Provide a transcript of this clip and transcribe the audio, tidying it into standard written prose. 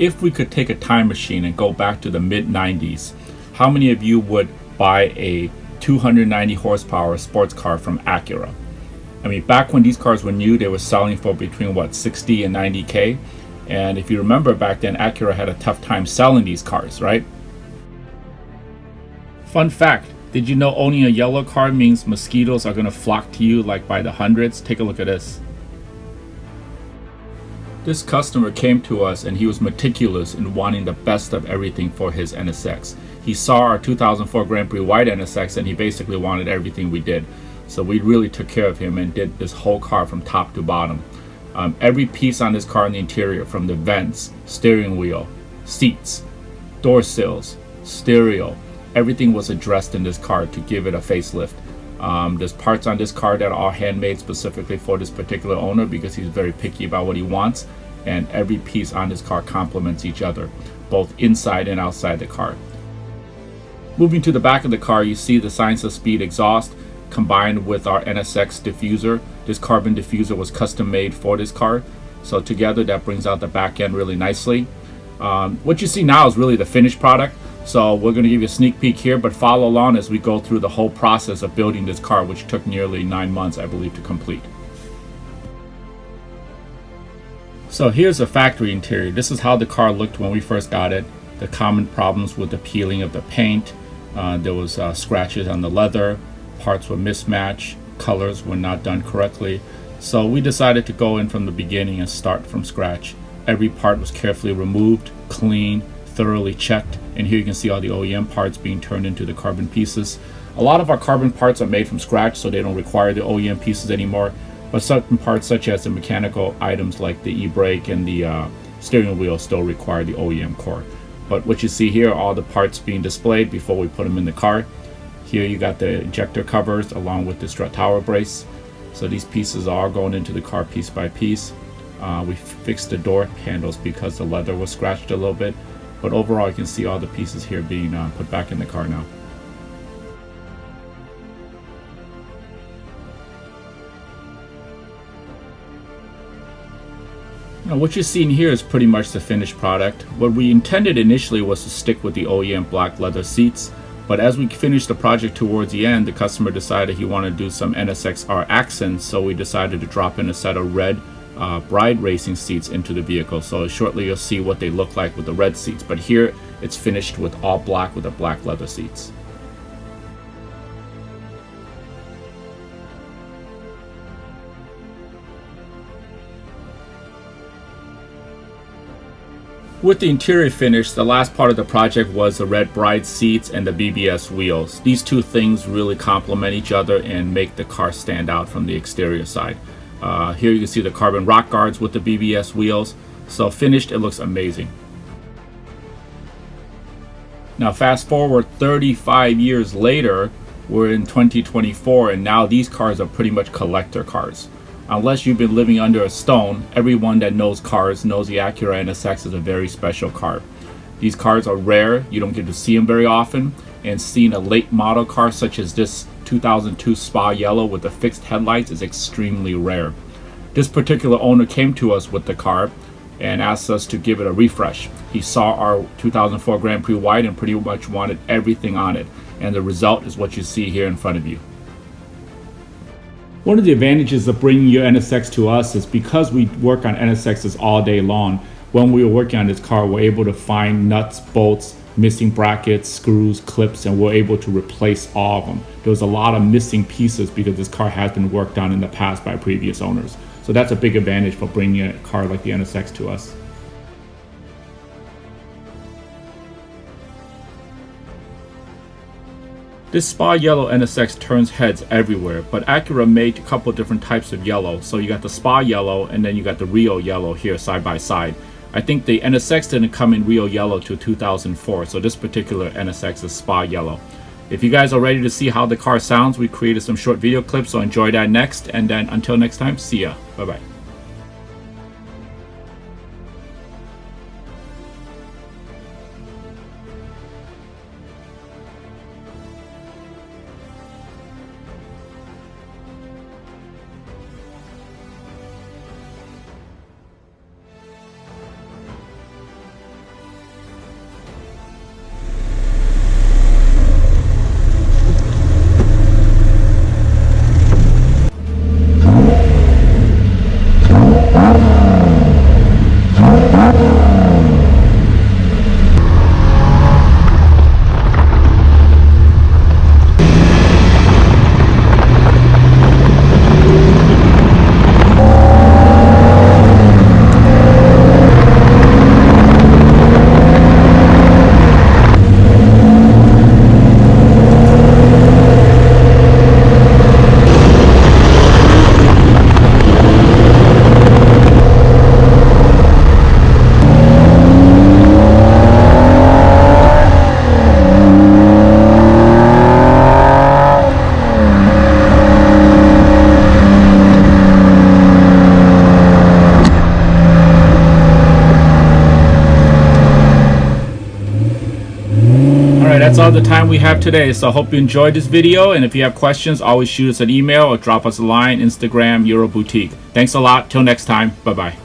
if we could take a time machine and go back to the mid-90s, how many of you would buy a 290 horsepower sports car from Acura? I mean, back when these cars were new, they were selling for between what, 60 and 90K. And if you remember back then, Acura had a tough time selling these cars, right? Fun fact, did you know owning a yellow car means mosquitoes are going to flock to you like by the hundreds? Take a look at this. This customer came to us and he was meticulous in wanting the best of everything for his NSX. He saw our 2004 Grand Prix white NSX and he basically wanted everything we did. So we really took care of him and did this whole car from top to bottom. Every piece on this car in the interior, from the vents, steering wheel, seats, door sills, stereo, everything was addressed in this car to give it a facelift. There's parts on this car that are all handmade specifically for this particular owner because he's very picky about what he wants, and every piece on this car complements each other, both inside and outside the car. Moving to the back of the car, you see the Signs of Speed exhaust combined with our NSX diffuser. This carbon diffuser was custom made for this car, so together that brings out the back end really nicely. What you see now is really the finished product. So we're going to give you a sneak peek here, but follow along as we go through the whole process of building this car, which took nearly 9 months, I believe, to complete. So here's the factory interior. This is how the car looked when we first got it. The common problems with the peeling of the paint. There was scratches on the leather. Parts were mismatched. Colors were not done correctly. So we decided to go in from the beginning and start from scratch. Every part was carefully removed, cleaned, thoroughly checked, and here you can see all the OEM parts being turned into the carbon pieces. A lot of our carbon parts are made from scratch, so they don't require the OEM pieces anymore, but certain parts such as the mechanical items like the e-brake and the steering wheel still require the OEM core. But what you see here are all the parts being displayed before we put them in the car. Here you got the injector covers along with the strut tower brace. So these pieces are going into the car piece by piece. We fixed the door handles because the leather was scratched a little bit. But overall, you can see all the pieces here being put back in the car now. Now, what you're seeing here is pretty much the finished product. What we intended initially was to stick with the OEM black leather seats, but as we finished the project towards the end, the customer decided he wanted to do some NSXR accents, so we decided to drop in a set of red bride racing seats into the vehicle. So shortly you'll see what they look like with the red seats, but here it's finished with all black with the black leather seats. With the interior finish, the last part of the project was the red bride seats and the BBS wheels. These two things really complement each other and make the car stand out from the exterior side. Here you can see the carbon rock guards with the BBS wheels. So finished, it looks amazing. Now fast forward 35 years later, we're in 2024, and now these cars are pretty much collector cars. Unless you've been living under a stone, everyone that knows cars knows the Acura NSX is a very special car. These cars are rare, you don't get to see them very often, and seeing a late model car such as this 2002 Spa Yellow with the fixed headlights is extremely rare. This particular owner came to us with the car and asked us to give it a refresh. He saw our 2004 Grand Prix white and pretty much wanted everything on it, and the result is what you see here in front of you. One of the advantages of bringing your NSX to us is because we work on NSXs all day long. When we were working on this car, we're able to find nuts, bolts, missing brackets, screws, clips, and we're able to replace all of them. There was a lot of missing pieces because this car has been worked on in the past by previous owners. So that's a big advantage for bringing a car like the NSX to us. This Spa Yellow NSX turns heads everywhere, but Acura made a couple different types of yellow. So you got the Spa Yellow and then you got the Rio Yellow here side by side. I think the NSX didn't come in Rio Yellow till 2004, so this particular NSX is Spa Yellow. If you guys are ready to see how the car sounds, we created some short video clips, so enjoy that next, and then until next time, see ya. Bye-bye. the time we have today. So I hope you enjoyed this video, and if you have questions, always shoot us an email or drop us a line. Instagram EuroBoutique. Thanks a lot. Till next time. Bye bye.